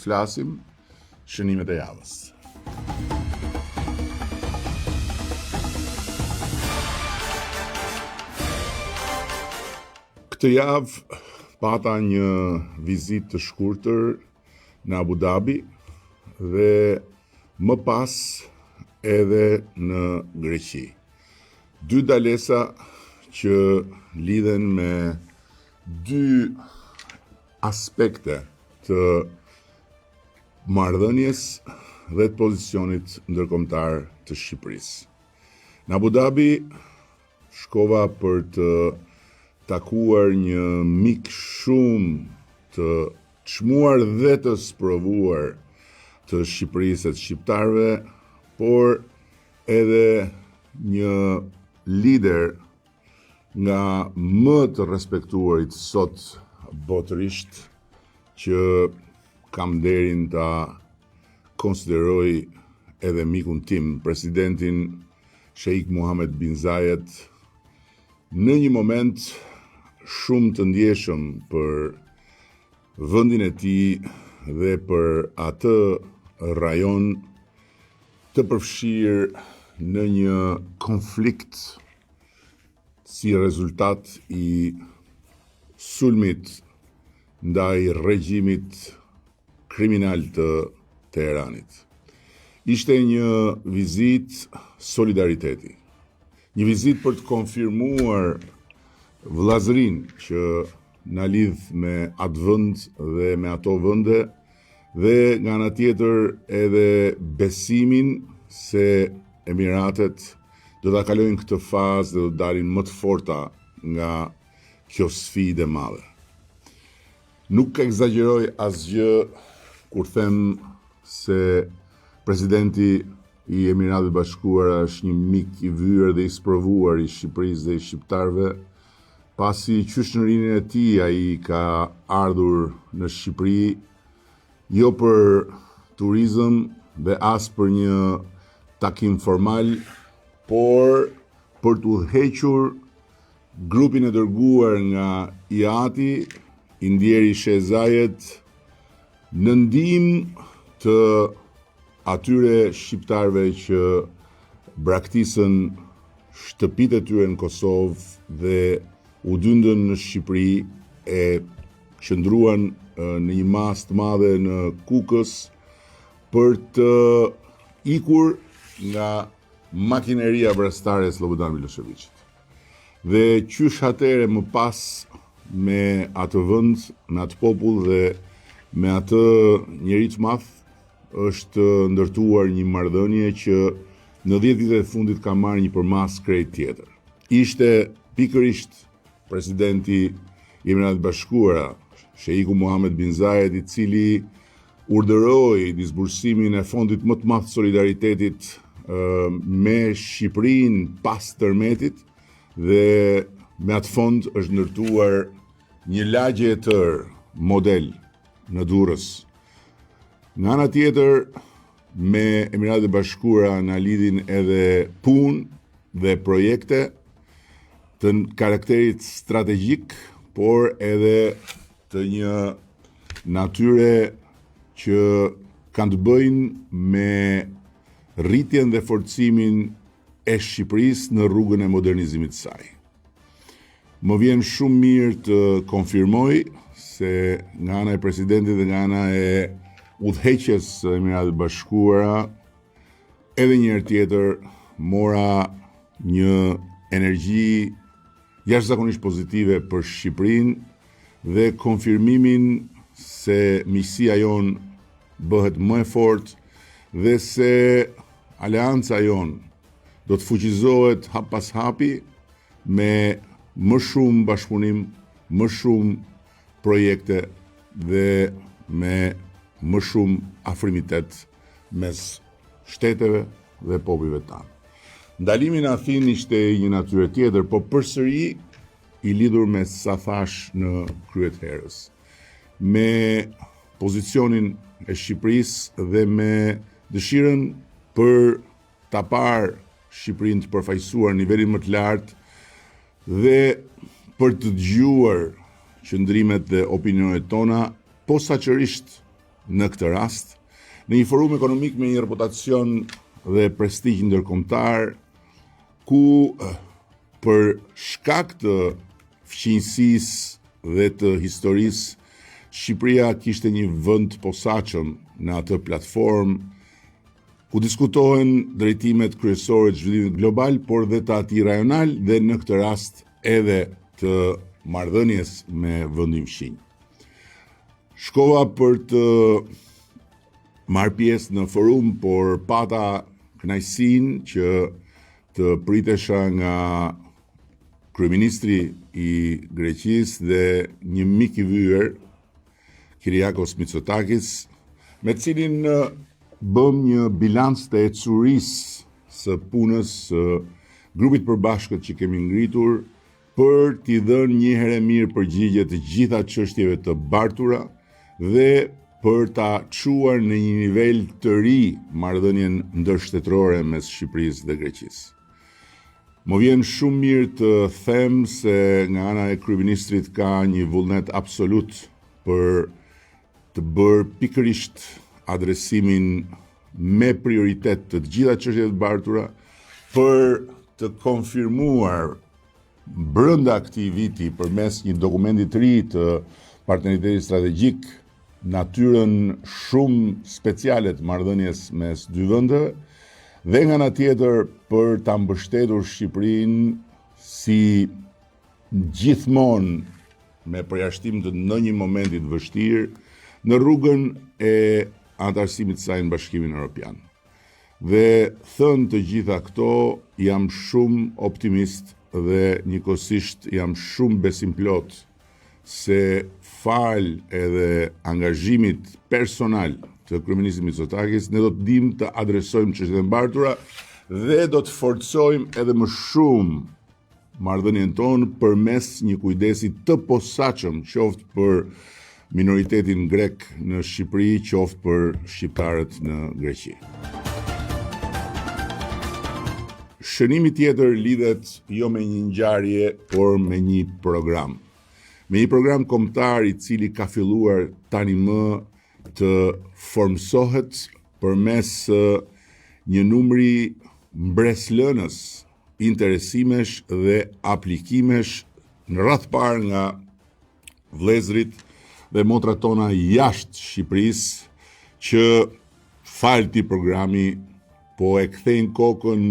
Flasim shënimet e javës. Këtë javë pata një vizitë të shkurtër në Abu Dhabi dhe më pas edhe në Greqi. Dy dalesa që lidhen me dy aspekte të marrëdhënies dhe të pozicionit ndërkombëtar të Shqipërisë. Në Abu Dhabi shkova për të takuar një mik shumë të çmuar dhe të sprovuar të Shqipërisë e të shqiptarëve, por edhe një lider nga më të respektuarit sot botërisht që kam nderin ta konsideroj edhe mikun tim, presidentin Sheikh Mohammed bin Zayed, në një moment shumë të ndjeshëm për vendin e tij dhe për atë rajon të përfshirë në një konflikt si rezultat i sulmit ndaj regjimit kriminal të Teheranit. Ishte një vizitë solidariteti. Një vizitë për të konfirmuar vëllazërinë që na lidh me atë vend dhe me ato vende, dhe nga ana tjetër edhe besimin se Emiratet do ta kalojnë këtë fazë dhe do dalin më të forta nga kjo sfidë e madhe. Nuk egzagjeroj asgjë kur them se presidenti i Emiratëve Bashkuara është një mik i vyer dhe i sprovuar i Shqipërisë dhe i shqiptarëve, pasi qyshërinë e tij ai ka ardhur në Shqipëri jo për turizëm dhe as për një takim formal, por për të udhëhequr grupin e dërguar nga IATI, i ndjeri Sheikh Zayed, në ndihmë të atyre shqiptarëve që braktisën shtëpitë e tyre në Kosovë dhe u dyndën në Shqipëri, e qëndruan në një masë të madhe në Kukës për të ikur nga makineria vrastare e Slobodan Miloševićit. Dhe qysh atëre më pas me atë vend, me atë popull dhe me atë njerëz të madh është ndërtuar një marrëdhënie që në 10 ditët e fundit ka marrë një përmas krejt tjetër. Ishte pikërisht presidenti i Emiratëve Bashkuara, Sheikhu Mohammed bin Zayed, i cili urdhëroi disbursimin e fondit më të madh të solidaritetit me Shqipërinë pas tërmetit, dhe me atë fond është ndërtuar një lagje e tërë model në Durrës. Nga ana tjetër, me Emiratet e Bashkuara na lidhin edhe punë dhe projekte të karakterit strategjik, por edhe të një natyre që kanë të bëjnë me rritjen dhe forcimin e Shqipërisë në rrugën e modernizimit të saj. Më vjen shumë mirë të konfirmoj se nga ana e presidentit dhe nga ana e udhëheqjes së Emiratëve Bashkuara, edhe një herë tjetër mora një energji jashtëzakonisht pozitive për Shqipërinë dhe konfirmimin se miqësia jon bëhet më e fortë dhe se aleanca jon do të fuqizohet hap pas hapi me më shumë bashkëpunim, më shumë projekte dhe me më shumë afrimitet mes shteteve dhe popujve tanë. Ndalimi në Athinë ishte një natyrë tjetër, po përsëri i lidhur me sa thash në krye të herës, me pozicionin e Shqipërisë dhe me dëshirën për ta parë Shqipërinë të përfaqësuar në nivelin më të lartë dhe për të dëgjuar qëndrimet dhe opinionet tona, posaçërisht në këtë rast, në një forum ekonomik me një reputacion dhe prestigj ndërkombëtar, ku për shkak të fqinjësisë dhe të historisë, Shqipëria kishte një vend posaçëm në atë platformë ku diskutohen drejtimet kryesore të zhvillimit global, por dhe të atij rajonal dhe në këtë rast edhe të marrëdhënies me vendin fqinj. Shkova për të marrë pjesë në forum, por pata kënaqësinë që të pritesha nga kryeministri i Greqisë dhe një mik i vyer, Kyriakos Mitsotakis, me cilin bëm një bilanc të ecurisë së punës së grupit përbashkët që kemi ngritur për t'i dhënë një herë mirë përgjigje të gjitha çështjeve të bartura dhe për ta çuar në një nivel të ri marrëdhënien ndërshtetërore mes Shqipërisë dhe Greqisë. Më vjen shumë mirë të them se nga ana e kryeministrit ka një vullnet absolut për të bërë pikërisht adresimin me prioritet të gjitha çështjet e bartura, për të konfirmuar brenda këtij viti përmes një dokumenti të ri të partneritetit strategjik natyrën shumë speciale të marrëdhënies mes dy vendeve, dhe nga ana tjetër për ta mbështetur Shqipërinë si gjithmonë me përjashtim të ndonjë momenti të vështirë në rrugën e anëtarësimit të saj në Bashkimin Evropian. Dhe thënë të gjitha këto, jam shumë optimist dhe njëkohësisht jam shumë besimplot se fal edhe angazhimit personal të kryeministit Mitsotakis, ne do të dimë të adresojmë çështjet e mbartura dhe do të forcojmë edhe më shumë marrëdhënien tonë përmes një kujdesi të posaçëm, qoftë për minoritetin grek në Shqipëri, qoftë për shqiptarët në Greqi. Shënimi tjetër lidhet jo me një ngjarje, por me një program. Me një program kombëtar i cili ka filluar tani më të formsohet përmes një numri mbreslënës interesimesh dhe aplikimesh në radh parë nga vëllezërit dhe motrat tona jashtë Shqipërisë, që fal këtij programi po e kthejnë kokën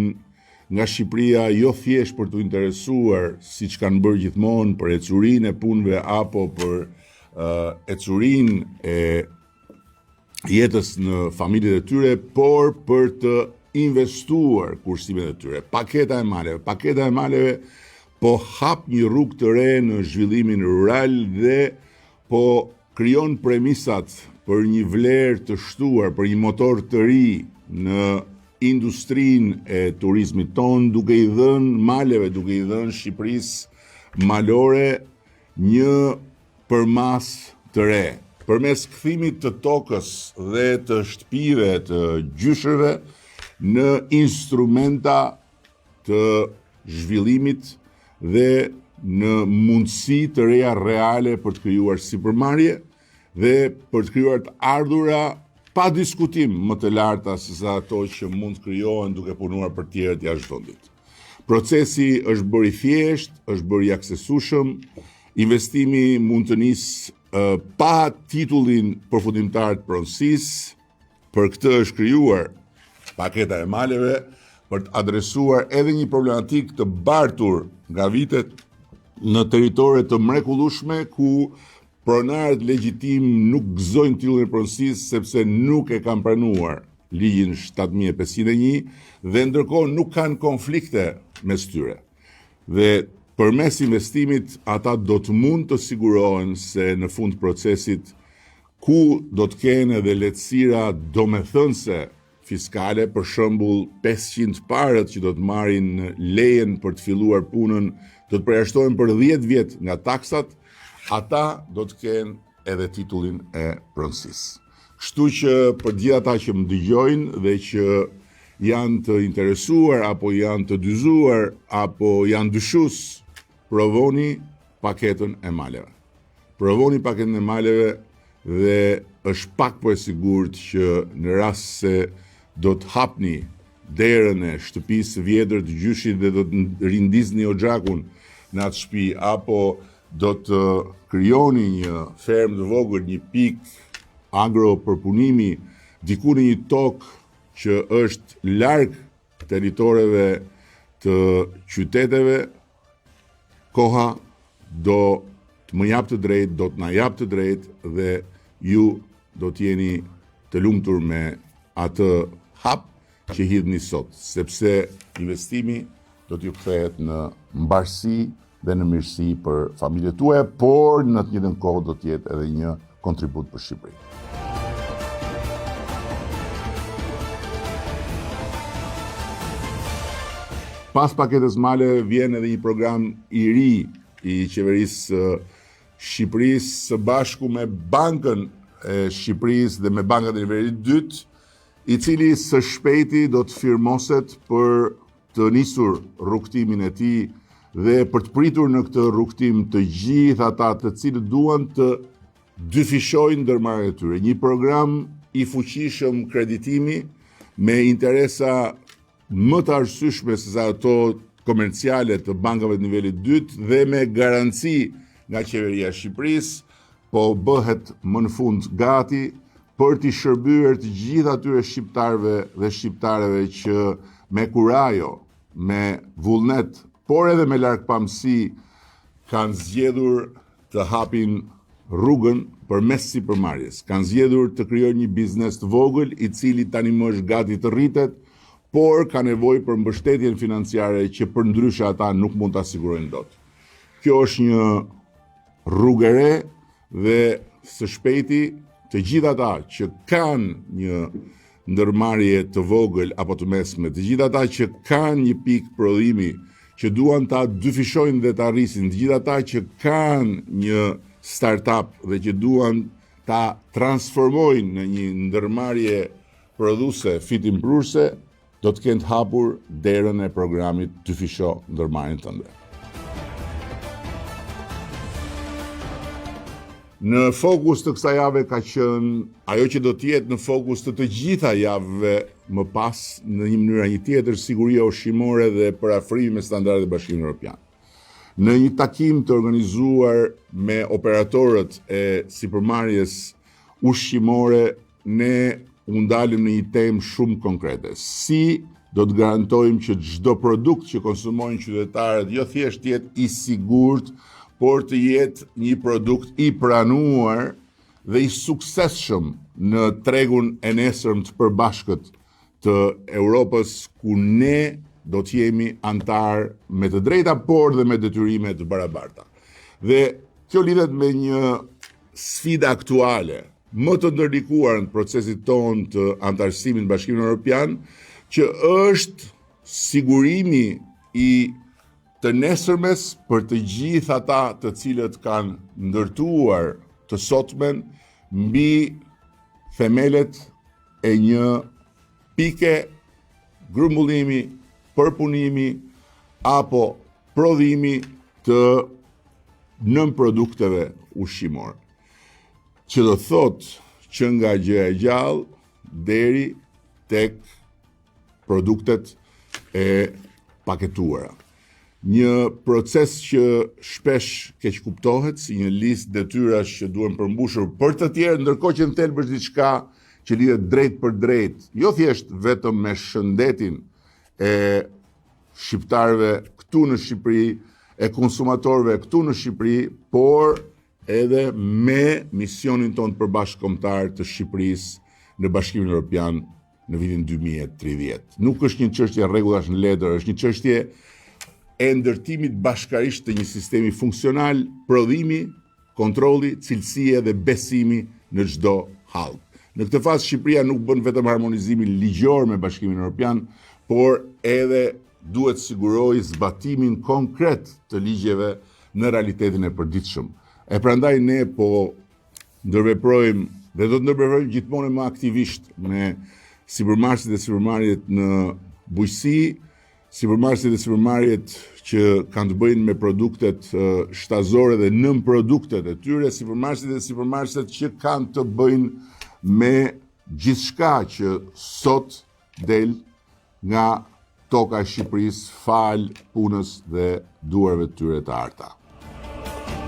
nga Shqipëria jo thjesht për të interesuar, siç kanë bërë gjithmonë, për ecurinë e punëve apo për ecurinë e jetës në familjet e tyre, por për të investuar kursimet e tyre. Paketa e maleve po hap një rrugë të re në zhvillimin rural dhe po krijon premisat për një vlerë të shtuar, për një motor të ri në industrinë e turizmit ton, duke i dhënë maleve, duke i dhënë Shqipërisë malore një përmas të re. Përmes kthimit të tokës dhe të shtëpive të gjyshërve në instrumenta të zhvillimit dhe në mundësi të reja reale për të krijuar sipërmarrje dhe për të krijuar të ardhura pa diskutim më të larta se sa ato që mund të krijohen duke punuar për tjerët jashtë vendit. Procesi është bërë i thjeshtë, është bërë i aksesueshëm, investimi mund të nisë pa titullin përfundimtar të pronësisë. Për këtë është krijuar paketa e maleve për të adresuar edhe një problematikë të bartur nga vitet në territore të mrekullueshme ku pronarët legjitim nuk gëzojnë titullin e pronësisë sepse nuk e kanë pranuar ligjin 7501 dhe ndërkohë nuk kanë konflikte mes tyre. Dhe përmes investimit ata do të mund të sigurohen se në fund të procesit, ku do të kenë edhe lehtësira domethënëse fiskale, për shembull 500 parët që do të marrin lejen për të filluar punën, do të përjashtohen për 10 vjet nga taksat, ata do të kenë edhe titullin e pronësisë. Kështu që për gjithë ata që më dëgjojnë dhe që janë të interesuar apo janë të dyzuar apo janë dyshues, provoni paketën e maleve. Provoni paketën e maleve dhe është pak po e sigurt që në rast se do të hapni derën e shtëpisë së vjetër të gjyshit dhe do të rindizni oxhakun në atë shtëpi, apo do të krijoni një fermë të vogël, një pikë agropërpunimi diku në një tokë që është larg territoreve të qyteteve, koha do të më jap të drejtë, do të na jap të drejtë dhe ju do të jeni të lumtur me atë hap që hidhni sot, sepse investimi do t'ju kthehet në mbarësi dhe në mirësi për familjet tuaja, por në të njëjtën kohë do të jetë edhe një kontribut për Shqipërinë. Pas paketës male vjen edhe një program i ri i qeverisë Shqipërisë së bashku me Bankën e Shqipërisë dhe me bankat e nivelit dytë, i cili së shpejti do të firmoset për të nisur rrugtimin e tij dhe për të pritur në këtë rrugtim të gjithë ata të cilët duan të dyfishojnë ndërmarrjet e tyre. Një program i fuqishëm kreditimi me interesa më të arsyeshme se sa ato komerciale të bankave të nivelit dytë dhe me garanci nga qeveria e Shqipërisë, po bëhet më në fund gati për t'i shërbyer të gjithë atyre shqiptarëve dhe shqiptareve që me kurajo, me vullnet, por edhe me largpamësi kanë zgjedhur të hapin rrugën përmes sipërmarrjes. Kanë zgjedhur të krijojnë një biznes të vogël i cili tani më është gati të rritet, por ka nevojë për mbështetjen financiare që përndryshe ata nuk mund ta sigurojnë dot. Kjo është një rrugë e re dhe së shpejti të gjithë ata që kanë një ndërmarrje të vogël apo të mesme, të gjithë ata që kanë një pikë prodhimi që duan ta dyfishojnë dhe ta arrisin, të gjithë ata që kanë një startup dhe që duan ta transformojnë në një ndërmarrje prodhuese fitimprurse, do të kenë të hapur derën e programit Dyfisho ndërmarrjen tënde. Në fokus të kësaj jave ka qenë ajo që do të jetë në fokus të gjitha javëve më pas në një mënyrë një tjetër, siguria ushqimore dhe parafrimi me standardet e Bashkimit Evropian. Në një takim të organizuar me operatorët e sipërmarrjes ushqimore, ne u ndalim në një temë shumë konkrete. Si do të garantojmë që çdo produkt që konsumojnë qytetarët jo thjesht jetë i sigurt, por të jetë një produkt i pranuar dhe i suksesshëm në tregun e nesërm të përbashkët të Europës, ku ne do të jemi antar me të drejta, por dhe me detyrime të barabarta. Dhe kjo lidhet me një sfidë aktuale, më të ndërlikuar në procesit tonë të antarësimit në Bashkimin Evropian, që është sigurimi i të nesërmes për të gjithë ata të cilët kanë ndërtuar të sotmen mbi themelet e një pike grumbullimi, përpunimi apo prodhimi të nënprodukteve ushqimore. Që do thotë që nga gjëja e gjallë deri tek produktet e paketuara. Një proces që shpesh keq kuptohet si një listë detyrash që duhen përmbushur për të tjerë, ndërkohë që në thelb është diçka që lidhet drejt për drejt, jo thjesht vetëm me shëndetin e shqiptarëve këtu në Shqipëri, e konsumatorëve këtu në Shqipëri, por edhe me misionin tonë përbashkëkombëtar të Shqipërisë në Bashkimin Evropian në vitin 2030. Nuk është një çështje rregullash në letër, është një çështje e ndërtimit bashkarisht të një sistemi funksional, prodhimi, kontrolli, cilësia dhe besimi në çdo hall. Në këtë fazë Shqipëria nuk bën vetëm harmonizimin ligjor me Bashkimin Evropian, por edhe duhet sigurojë zbatimin konkret të ligjeve në realitetin e përditshëm. E prandaj ne po ndërveprojmë dhe do të ndërveprojmë gjithmonë më aktivisht me sipërmarrësit dhe sipërmarrjet në bujqësi sipërmarrësit dhe sipërmarrjet që kanë të bëjnë me produktet shtazore dhe nën produktet e tyre, sipërmarrësit dhe sipërmarrjet që kanë të bëjnë me gjithçka që sot del nga toka e Shqipërisë fal punës dhe duarve të tyre të arta.